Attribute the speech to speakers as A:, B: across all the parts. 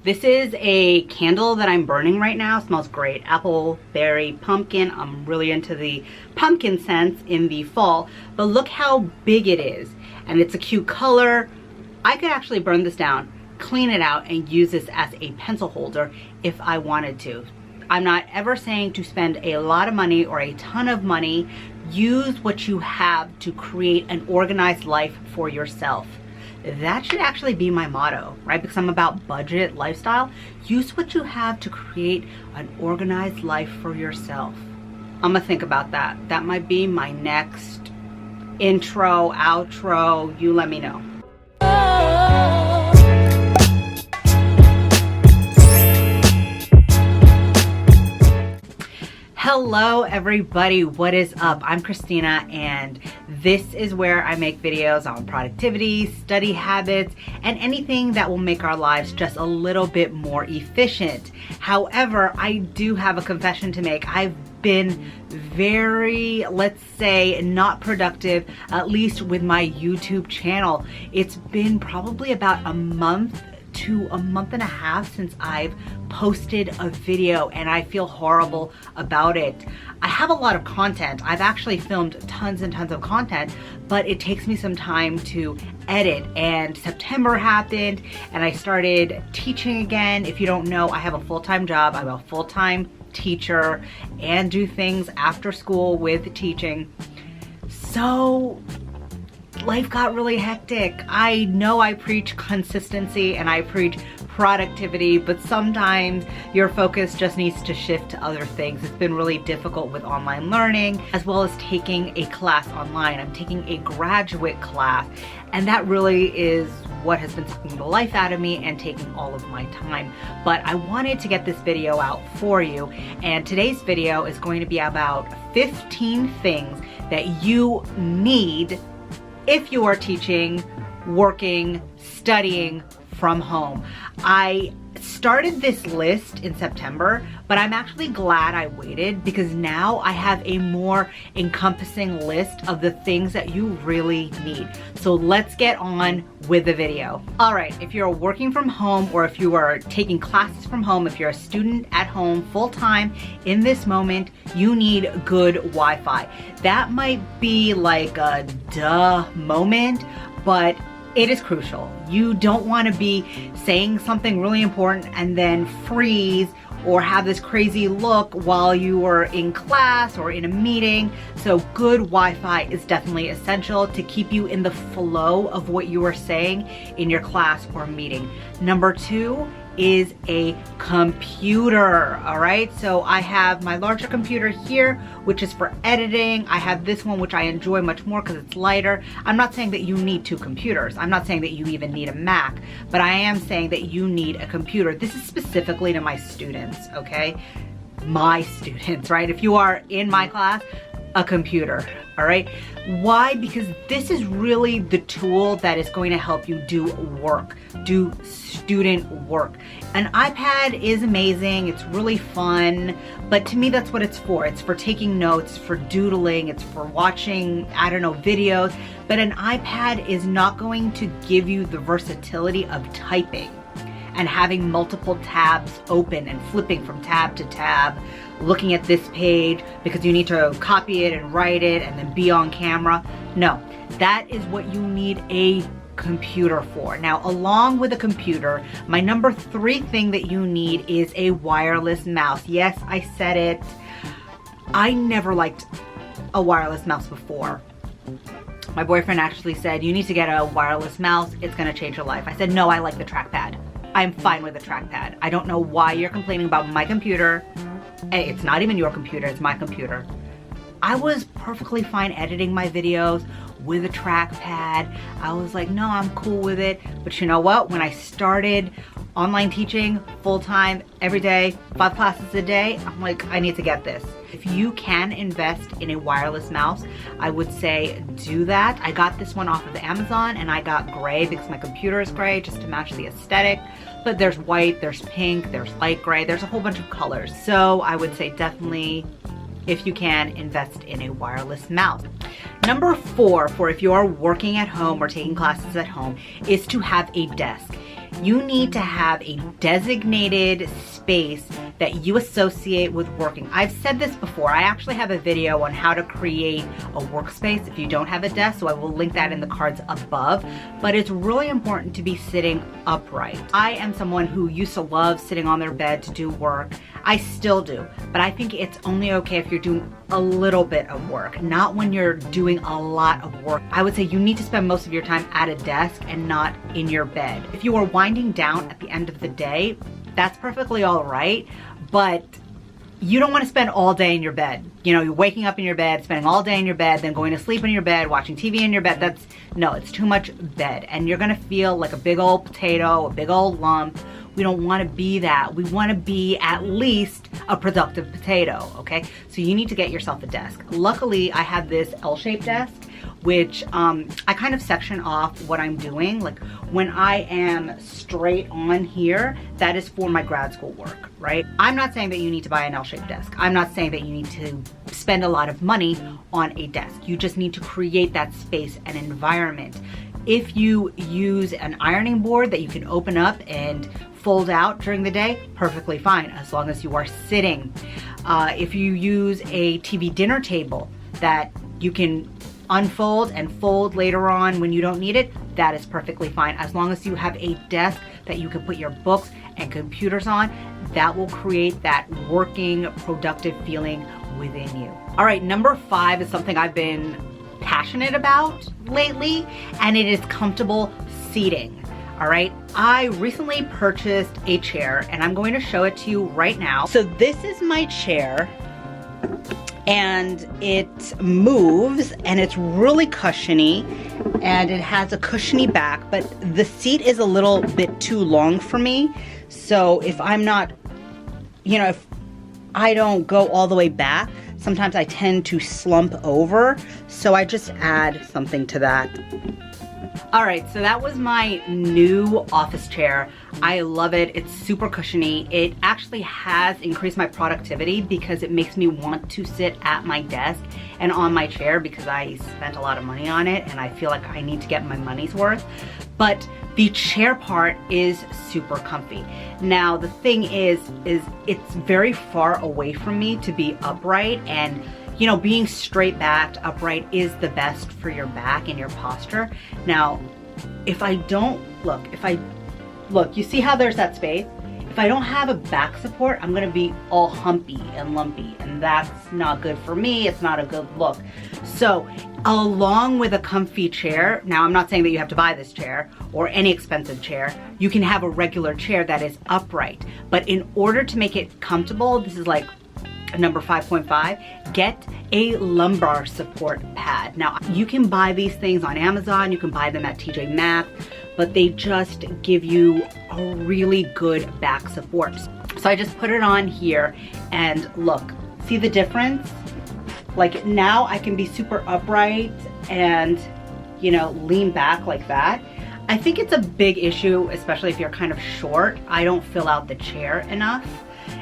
A: This is a candle that I'm burning right now. It smells great. Apple, berry, pumpkin. I'm really into the pumpkin scents in the fall. But look how big it is. And it's a cute color. I could actually burn this down, clean it out, and use this as a pencil holder if I wanted to. I'm not ever saying to spend a lot of money or a ton of money. Use what you have to create an organized life for yourself. That should actually be my motto, right? Because I'm about budget lifestyle. Use what you have to create an organized life for yourself. I'm gonna think about that. That might be my next intro, outro. You let me know. Hello everybody, what is up? I'm Christina and this is where I make videos on productivity, study habits, and anything that will make our lives just a little bit more efficient. However, I do have a confession to make. I've been very, let's say, not productive, at least with my YouTube channel. It's been probably about a month to a month and a half since I've posted a video, and I feel horrible about it. I have a lot of content. I've actually filmed tons and tons of content, but it takes me some time to edit, and September happened and I started teaching again. If you don't know, I have a full-time job. I'm a full-time teacher and do things after school with teaching. So life got really hectic. I know I preach consistency and I preach productivity, but sometimes your focus just needs to shift to other things. It's been really difficult with online learning as well as taking a class online. I'm taking a graduate class, and that really is what has been sucking the life out of me and taking all of my time. But I wanted to get this video out for you, and today's video is going to be about 15 things that you need if you are teaching, working, studying from home. I started this list in September, but I'm actually glad I waited because now I have a more encompassing list of the things that you really need. So let's get on with the video. All right, if you're working from home or if you are taking classes from home, if you're a student at home full-time in this moment, you need good Wi-Fi. That might be like a duh moment, but it is crucial. You don't want to be saying something really important and then freeze or have this crazy look while you are in class or in a meeting. So good Wi-Fi is definitely essential to keep you in the flow of what you are saying in your class or meeting. Number 2 is a computer. All right, so I have my larger computer here, which is for editing. I have this one, which I enjoy much more because it's lighter. I'm not saying that you need 2 computers. I'm not saying that you even need a Mac, but I am saying that you need a computer. This is specifically to my students, okay? My students, right? If you are in my class, a computer, all right? Why? Because this is really the tool that is going to help you do work, do student work. An iPad is amazing, it's really fun, but to me that's what it's for. It's for taking notes, for doodling, it's for watching, I don't know, videos, but an iPad is not going to give you the versatility of typing and having multiple tabs open and flipping from tab to tab, looking at this page because you need to copy it and write it and then be on camera. No, that is what you need a computer for. Now, along with a computer, my number 3 thing that you need is a wireless mouse. Yes, I said it. I never liked a wireless mouse before. My boyfriend actually said, you need to get a wireless mouse. It's gonna change your life. I said, no, I like the trackpad. I'm fine with the trackpad. I don't know why you're complaining about my computer. Hey, it's not even your computer, it's my computer. I was perfectly fine editing my videos with a trackpad. I was like, no, I'm cool with it. But you know what? When I started online teaching full-time every day, 5 classes a day, I'm like, I need to get this. If you can invest in a wireless mouse, I would say do that. I got this one off of Amazon and I got gray because my computer is gray just to match the aesthetic. But there's white, there's pink, there's light gray, there's a whole bunch of colors. So I would say definitely, if you can, invest in a wireless mouse. Number 4, for if you are working at home or taking classes at home, is to have a desk. You need to have a designated space that you associate with working. I've said this before. I actually have a video on how to create a workspace if you don't have a desk, so I will link that in the cards above. But it's really important to be sitting upright. I am someone who used to love sitting on their bed to do work. I still do, but I think it's only okay if you're doing a little bit of work, not when you're doing a lot of work. I would say you need to spend most of your time at a desk and not in your bed. If you are winding down at the end of the day, that's perfectly all right, but you don't want to spend all day in your bed. You know, you're waking up in your bed, spending all day in your bed, then going to sleep in your bed, watching TV in your bed. No, it's too much bed, and you're gonna feel like a big old potato, a big old lump. We don't want to be that. We want to be at least a productive potato, okay? So you need to get yourself a desk. Luckily, I have this L-shaped desk, which I kind of section off what I'm doing. Like when I am straight on here, that is for my grad school work, right? I'm not saying that you need to buy an L-shaped desk. I'm not saying that you need to spend a lot of money on a desk. You just need to create that space and environment. If you use an ironing board that you can open up and fold out during the day, perfectly fine, as long as you are sitting. If you use a TV dinner table that you can unfold and fold later on when you don't need it, that is perfectly fine. As long as you have a desk that you can put your books and computers on, that will create that working, productive feeling within you. All right, number 5 is something I've been passionate about lately, and it is comfortable seating. All right, I recently purchased a chair and I'm going to show it to you right now. So this is my chair, and it moves and it's really cushiony, and it has a cushiony back, but the seat is a little bit too long for me. So if I'm not, if I don't go all the way back, sometimes I tend to slump over. So I just add something to that. All right, so that was my new office chair. I love it. It's super cushiony. It actually has increased my productivity because it makes me want to sit at my desk and on my chair because I spent a lot of money on it and I feel like I need to get my money's worth. But the chair part is super comfy. Now, the thing is it's very far away from me to be upright, and being straight backed upright is the best for your back and your posture. Now, if I don't, look, you see how there's that space? If I don't have a back support, I'm gonna be all humpy and lumpy, and that's not good for me. It's not a good look. So along with a comfy chair, now I'm not saying that you have to buy this chair or any expensive chair. You can have a regular chair that is upright, but in order to make it comfortable, this is like number 5.5, get a lumbar support pad. Now, you can buy these things on Amazon, you can buy them at TJ Maxx, but they just give you a really good back support. So I just put it on here, and look, see the difference? Like now I can be super upright and, lean back like that. I think it's a big issue, especially if you're kind of short. I don't fill out the chair enough.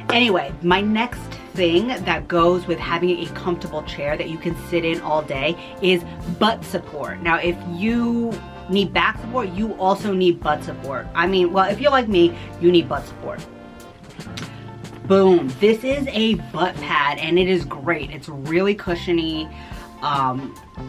A: Anyway, my next thing that goes with having a comfortable chair that you can sit in all day is butt support. Now, if you need back support, you also need butt support. I mean, well, if you're like me, you need butt support. Boom, this is a butt pad and it is great. It's really cushiony.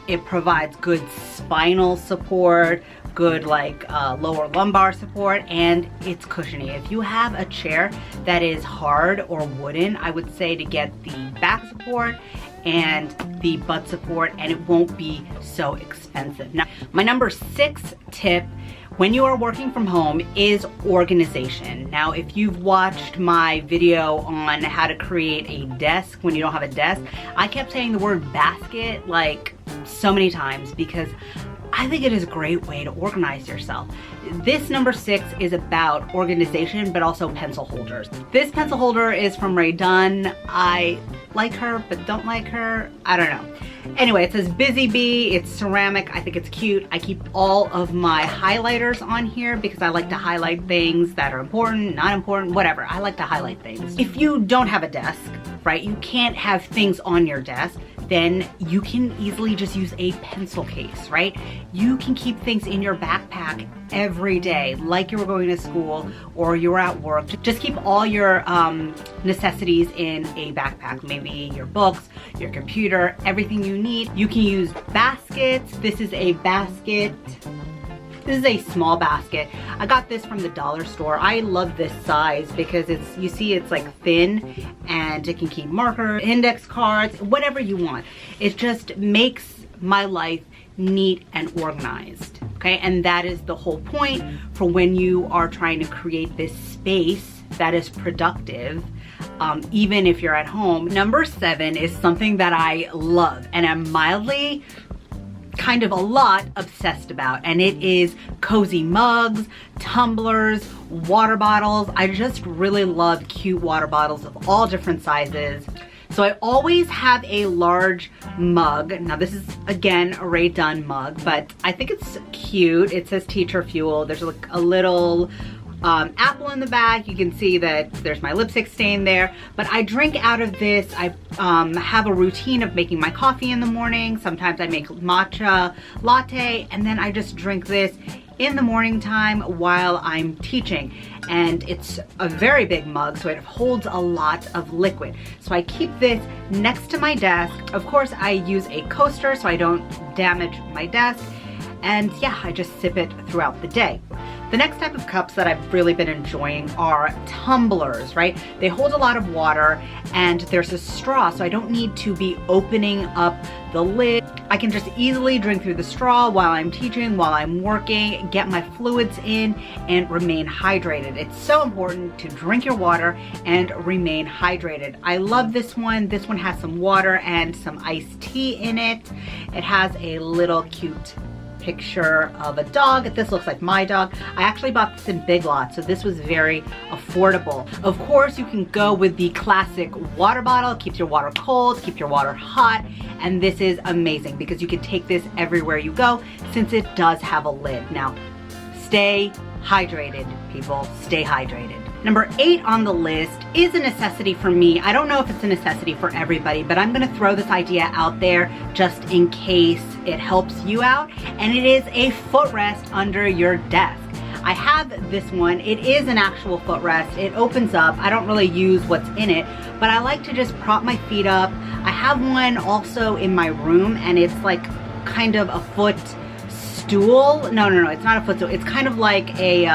A: It provides good spinal support, good lower lumbar support, and it's cushiony. If you have a chair that is hard or wooden, I would say to get the back support and the butt support, and it won't be so expensive. Now, my number 6 tip when you are working from home is organization. Now, if you've watched my video on how to create a desk when you don't have a desk, I kept saying the word basket like so many times because I think it is a great way to organize yourself. This number 6 is about organization, but also pencil holders. This pencil holder is from Rae Dunn. I like her, but don't like her. I don't know. Anyway, it says Busy Bee. It's ceramic. I think it's cute. I keep all of my highlighters on here because I like to highlight things that are important, not important, whatever. I like to highlight things. If you don't have a desk, right, you can't have things on your desk, then you can easily just use a pencil case, right? You can keep things in your backpack every day, like you were going to school or you were at work. Just keep all your necessities in a backpack, maybe your books, your computer, everything you need. You can use baskets. This is a basket. This is a small basket. I got this from the dollar store. I love this size because it's, you see it's like thin and it can keep markers, index cards, whatever you want. It just makes my life neat and organized, okay? And that is the whole point for when you are trying to create this space that is productive, even if you're at home. Number 7 is something that I love and I'm mildly, kind of a lot obsessed about, and it is cozy mugs, tumblers, water bottles. I just really love cute water bottles of all different sizes. So I always have a large mug. Now this is, again, a Ray Dunn mug, but I think it's cute. It says Teacher Fuel. There's like a little apple in the back. You can see that there's my lipstick stain there, but I drink out of this. I have a routine of making my coffee in the morning. Sometimes I make matcha latte, and then I just drink this in the morning time while I'm teaching. And it's a very big mug, so it holds a lot of liquid. So I keep this next to my desk. Of course, I use a coaster so I don't damage my desk. And yeah, I just sip it throughout the day. The next type of cups that I've really been enjoying are tumblers, right? They hold a lot of water and there's a straw, so I don't need to be opening up the lid. I can just easily drink through the straw while I'm teaching, while I'm working, get my fluids in, and remain hydrated. It's so important to drink your water and remain hydrated. I love this one. This one has some water and some iced tea in it. It has a little cute picture of a dog. This looks like my dog. I actually bought this in Big Lots, so this was very affordable. Of course, you can go with the classic water bottle. It keeps your water cold, keeps your water hot, and this is amazing because you can take this everywhere you go since it does have a lid. Now, stay hydrated, people. Stay hydrated. Number 8 on the list is a necessity for me. I don't know if it's a necessity for everybody, but I'm gonna throw this idea out there just in case it helps you out, and it is a footrest under your desk. I have this one. It is an actual footrest. It opens up. I don't really use what's in it, but I like to just prop my feet up. I have one also in my room, and it's like kind of a foot stool. No, it's not a foot stool. It's kind of like a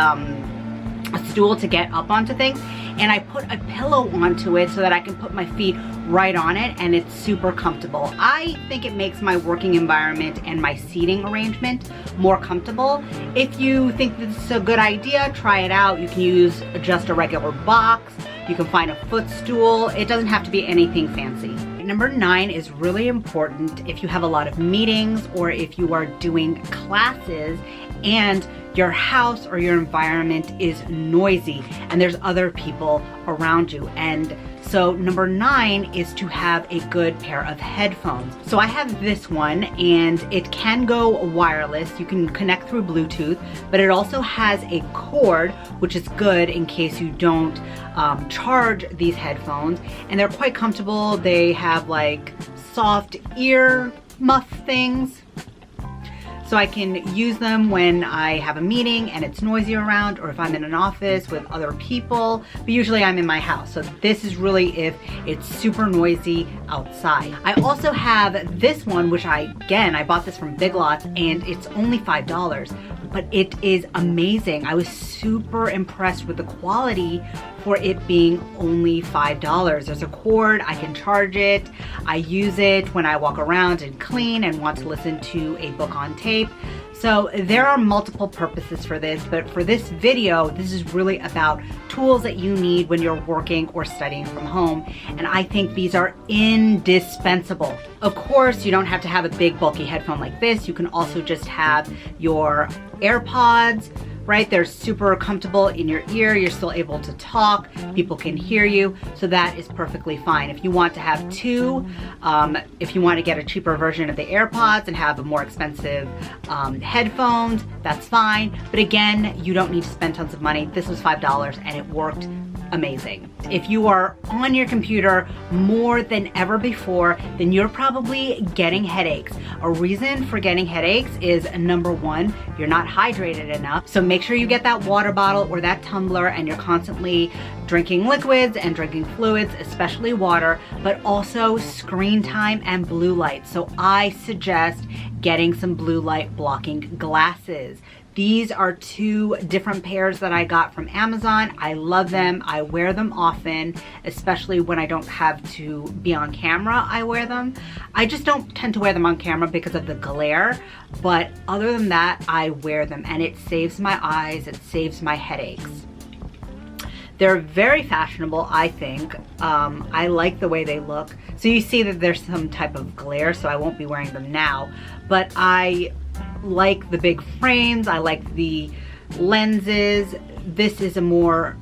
A: stool to get up onto things, and I put a pillow onto it so that I can put my feet right on it, and it's super comfortable. I think it makes my working environment and my seating arrangement more comfortable. If you think this is a good idea, try it out. You can use just a regular box. You can find a footstool. It doesn't have to be anything fancy. Number 9 is really important if you have a lot of meetings or if you are doing classes and your house or your environment is noisy and there's other people around you. And so number 9 is to have a good pair of headphones. So I have this one, and it can go wireless. You can connect through Bluetooth, but it also has a cord, which is good in case you don't charge these headphones. And they're quite comfortable. They have like soft ear muff things. So I can use them when I have a meeting and it's noisy around, or if I'm in an office with other people, but usually I'm in my house. So this is really if it's super noisy outside. I also have this one, which I bought this from Big Lots, and it's only $5, but it is amazing. I was super impressed with the quality for it being only $5. There's a cord, I can charge it. I use it when I walk around and clean and want to listen to a book on tape. So there are multiple purposes for this, but for this video, this is really about tools that you need when you're working or studying from home. And I think these are indispensable. Of course, you don't have to have a big bulky headphone like this. You can also just have your AirPods, right? They're super comfortable in your ear. You're still able to talk. People can hear you. So that is perfectly fine. If you want to have two, if you want to get a cheaper version of the AirPods and have a more expensive headphones, that's fine. But again, you don't need to spend tons of money. This was $5 and it worked amazing. If you are on your computer more than ever before, then you're probably getting headaches. A reason for getting headaches is number one, you're not hydrated enough. So make sure you get that water bottle or that tumbler and you're constantly drinking liquids and drinking fluids, especially water, but also screen time and blue light. So I suggest getting some blue light blocking glasses. These are two different pairs that I got from Amazon. I love them. I wear them often, especially when I don't have to be on camera, I wear them. I just don't tend to wear them on camera because of the glare, but other than that, I wear them and it saves my eyes, it saves my headaches. They're very fashionable, I think. I like the way they look. So you see that there's some type of glare, so I won't be wearing them now, but I like the big frames, I like the lenses. This is a more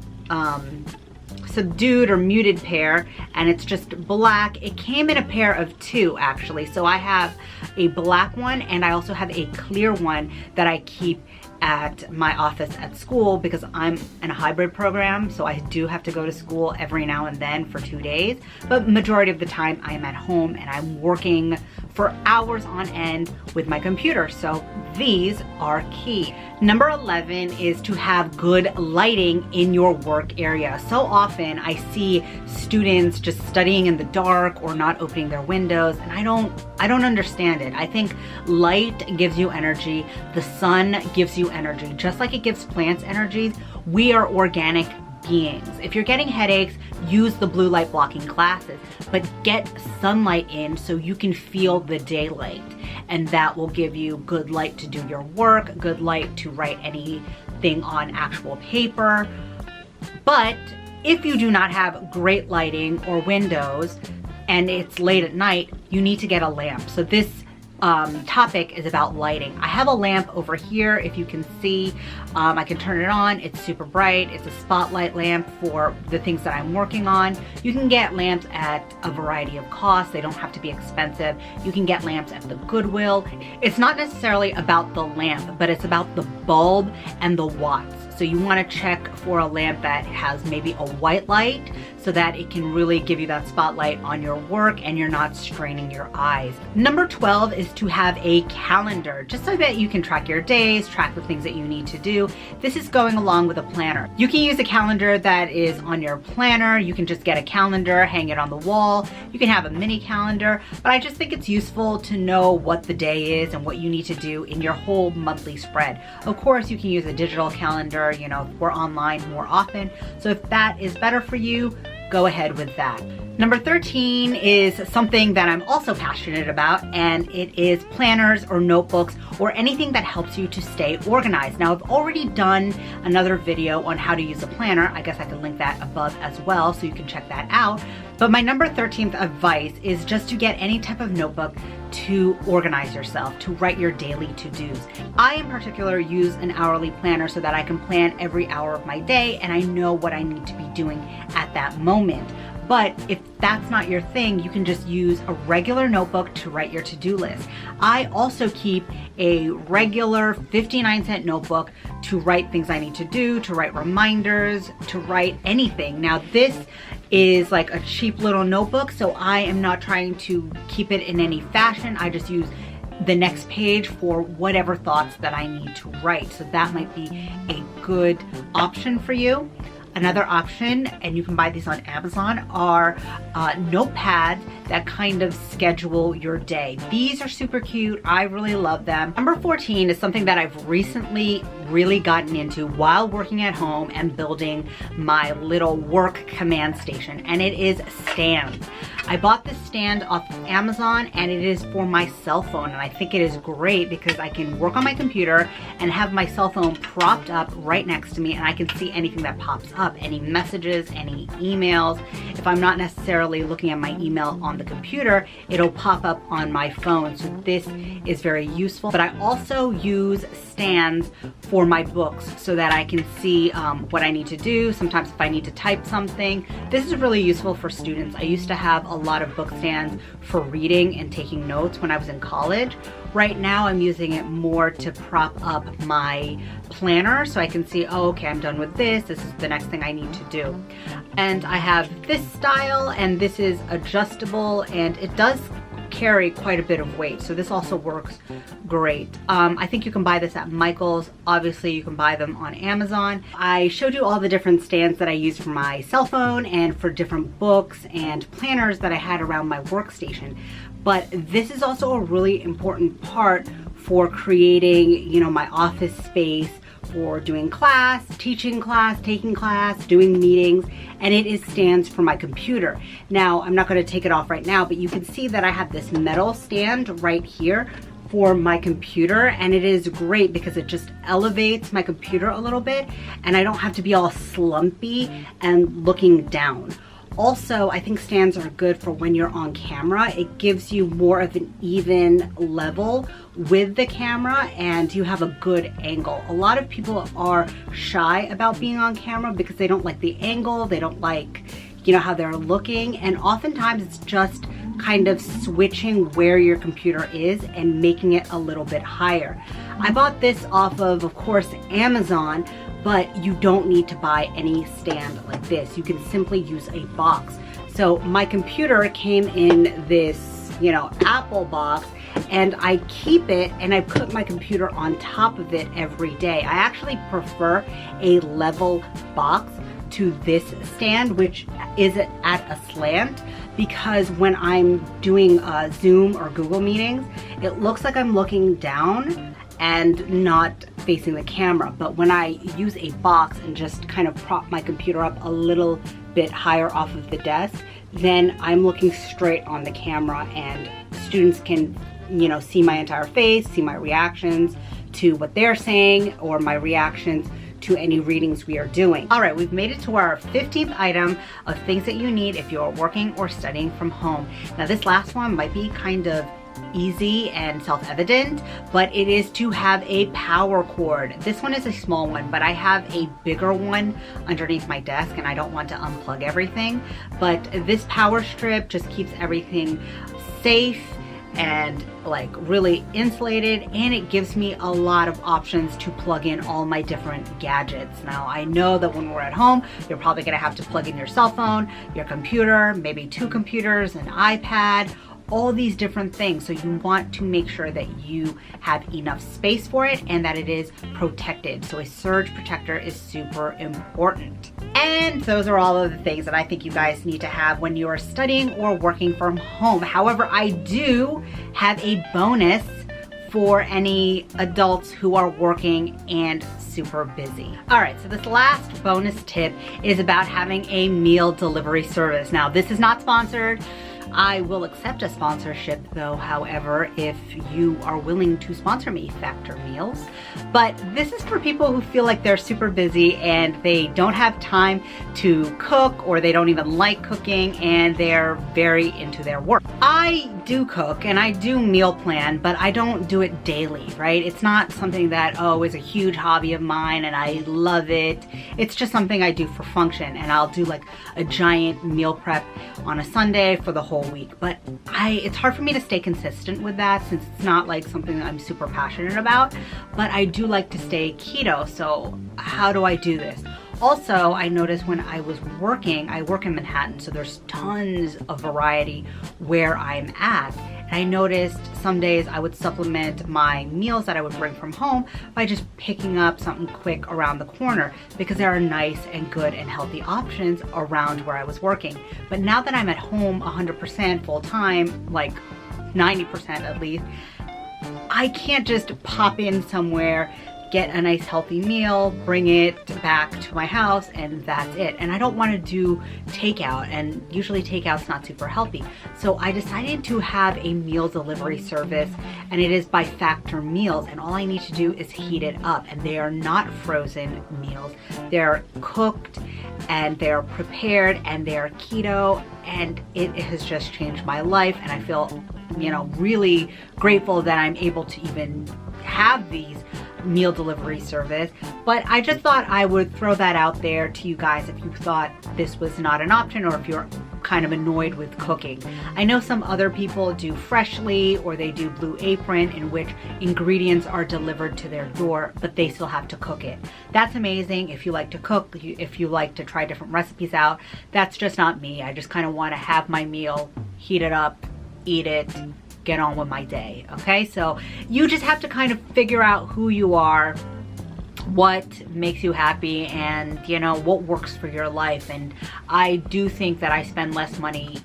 A: subdued or muted pair, and it's just black. It came in a pair of two actually, so I have a black one and I also have a clear one that I keep at my office at school because I'm in a hybrid program, so I do have to go to school every now and then for 2 days, but majority of the time I am at home and I'm working for hours on end with my computer, so these are key. Number 11 is to have good lighting in your work area. So often I see students just studying in the dark or not opening their windows, and I don't understand it. I think light gives you energy, the sun gives you energy, just like it gives plants energy. We are organic beings. If you're getting headaches, use the blue light blocking glasses, but get sunlight in so you can feel the daylight, and that will give you good light to do your work, good light to write anything on actual paper. But if you do not have great lighting or windows and it's late at night, you need to get a lamp. So this topic is about lighting. I have a lamp over here, if you can see. I can turn it on, it's super bright. It's a spotlight lamp for the things that I'm working on. You can get lamps at a variety of costs. They don't have to be expensive. You can get lamps at the Goodwill. It's not necessarily about the lamp, but it's about the bulb and the watts. So you want to check for a lamp that has maybe a white light so that it can really give you that spotlight on your work and you're not straining your eyes. Number 12 is to have a calendar, just so that you can track your days, track the things that you need to do. This is going along with a planner. You can use a calendar that is on your planner. You can just get a calendar, hang it on the wall. You can have a mini calendar, but I just think it's useful to know what the day is and what you need to do in your whole monthly spread. Of course, you can use a digital calendar, you know, we're online more often. So if that is better for you, go ahead with that. Number 13 is something that I'm also passionate about, and it is planners or notebooks or anything that helps you to stay organized. Now, I've already done another video on how to use a planner. I guess I can link that above as well, so you can check that out. But my number 13th advice is just to get any type of notebook to organize yourself, to write your daily to-dos. I in particular use an hourly planner so that I can plan every hour of my day and I know what I need to be doing at that moment. But if that's not your thing, you can just use a regular notebook to write your to-do list. I also keep a regular 59-cent notebook to write things I need to do, to write reminders, to write anything. Now this is like a cheap little notebook, so I am not trying to keep it in any fashion. I just use the next page for whatever thoughts that I need to write. So that might be a good option for you. Another option, and you can buy these on Amazon, are notepads that kind of schedule your day. These are super cute. I really love them. Number 14 is something that I've recently really gotten into while working at home and building my little work command station, and it is stands. I bought this stand off of Amazon, and it is for my cell phone, and I think it is great because I can work on my computer and have my cell phone propped up right next to me, and I can see anything that pops up, any messages, any emails. If I'm not necessarily looking at my email on the computer, it'll pop up on my phone, so this is very useful. But I also use stands for my books so that I can see what I need to do. Sometimes if I need to type something, this is really useful for students. I used to have a lot of book stands for reading and taking notes when I was in college. Right now I'm using it more to prop up my planner so I can see, oh, okay, I'm done with this. This is the next thing I need to do. And I have this style, and this is adjustable, and it does carry quite a bit of weight, so this also works great. I think you can buy this at Michael's. Obviously you can buy them on Amazon. I showed you all the different stands that I use for my cell phone and for different books and planners that I had around my workstation, but this is also a really important part for creating, you know, my office space, for doing class, teaching class, taking class, doing meetings, and it stands for my computer. Now, I'm not going to take it off right now, but you can see that I have this metal stand right here for my computer, and it is great because it just elevates my computer a little bit, and I don't have to be all slumpy and looking down. Also, I think stands are good for when you're on camera. It gives you more of an even level with the camera, and you have a good angle. A lot of people are shy about being on camera because they don't like the angle, they don't like, you know, how they're looking, and oftentimes it's just kind of switching where your computer is and making it a little bit higher. I bought this off of course, Amazon, but you don't need to buy any stand like this. You can simply use a box. So my computer came in this, you know, Apple box, and I keep it and I put my computer on top of it every day. I actually prefer a level box to this stand, which is at a slant, because when I'm doing Zoom or Google meetings, it looks like I'm looking down and not facing the camera. But when I use a box and just kind of prop my computer up a little bit higher off of the desk, then I'm looking straight on the camera, and students can, you know, see my entire face, see my reactions to what they're saying, or my reactions to any readings we are doing. All right, we've made it to our 15th item of things that you need if you're working or studying from home. Now, this last one might be kind of easy and self-evident, but it is to have a power cord. This one is a small one, but I have a bigger one underneath my desk, and I don't want to unplug everything. But this power strip just keeps everything safe and like really insulated, and it gives me a lot of options to plug in all my different gadgets. Now, I know that when we're at home, you're probably gonna have to plug in your cell phone, your computer, maybe 2 computers, an iPad, all these different things. So you want to make sure that you have enough space for it and that it is protected. So a surge protector is super important. And those are all of the things that I think you guys need to have when you are studying or working from home. However, I do have a bonus for any adults who are working and super busy. All right, so this last bonus tip is about having a meal delivery service. Now, this is not sponsored. I will accept a sponsorship though, however, if you are willing to sponsor me, Factor Meals. But this is for people who feel like they're super busy and they don't have time to cook, or they don't even like cooking, and they're very into their work. I do cook and I do meal plan, but I don't do it daily, right? It's not something that, oh, is a huge hobby of mine and I love it. It's just something I do for function, and I'll do like a giant meal prep on a Sunday for the whole week. But it's hard for me to stay consistent with that since it's not like something that I'm super passionate about, but I do like to stay keto. So how do I do this? Also, I noticed when I was working, I work in Manhattan, so there's tons of variety where I'm at. And I noticed some days I would supplement my meals that I would bring from home by just picking up something quick around the corner, because there are nice and good and healthy options around where I was working. But now that I'm at home 100% full time, like 90% at least, I can't just pop in somewhere, get a nice healthy meal, bring it back to my house, and that's it. And I don't want to do takeout, and usually takeout's not super healthy. So I decided to have a meal delivery service, and it is by Factor Meals, and all I need to do is heat it up. And they are not frozen meals. They're cooked and they're prepared and they're keto, and it has just changed my life, and I feel, you know, really grateful that I'm able to even have these meal delivery service. But I just thought I would throw that out there to you guys if you thought this was not an option, or if you're kind of annoyed with cooking. I know some other people do Freshly or they do Blue Apron, in which ingredients are delivered to their door, but they still have to cook it. That's amazing if you like to cook, if you like to try different recipes out. That's just not me. I just kind of want to have my meal, heat it up, eat it, get on with my day. Okay, so you just have to kind of figure out who you are, what makes you happy, and you know what works for your life. And I do think that I spend less money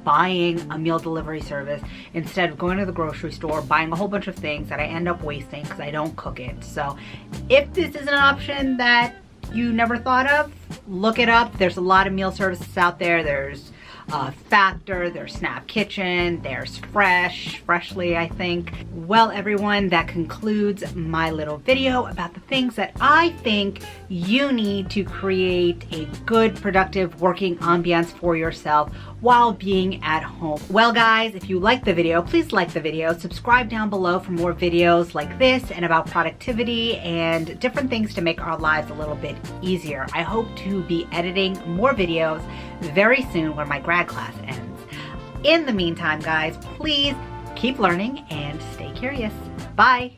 A: buying a meal delivery service instead of going to the grocery store, buying a whole bunch of things that I end up wasting because I don't cook it. So if this is an option that you never thought of, look it up. There's a lot of meal services out there. There's Factor, there's Snap Kitchen, there's Freshly, I think. Well, everyone, that concludes my little video about the things that I think you need to create a good, productive working ambiance for yourself while being at home. Well, guys, if you liked the video, please like the video, subscribe down below for more videos like this and about productivity and different things to make our lives a little bit easier. I hope to be editing more videos very soon when my grad class ends. In the meantime, guys, please keep learning and stay curious. Bye.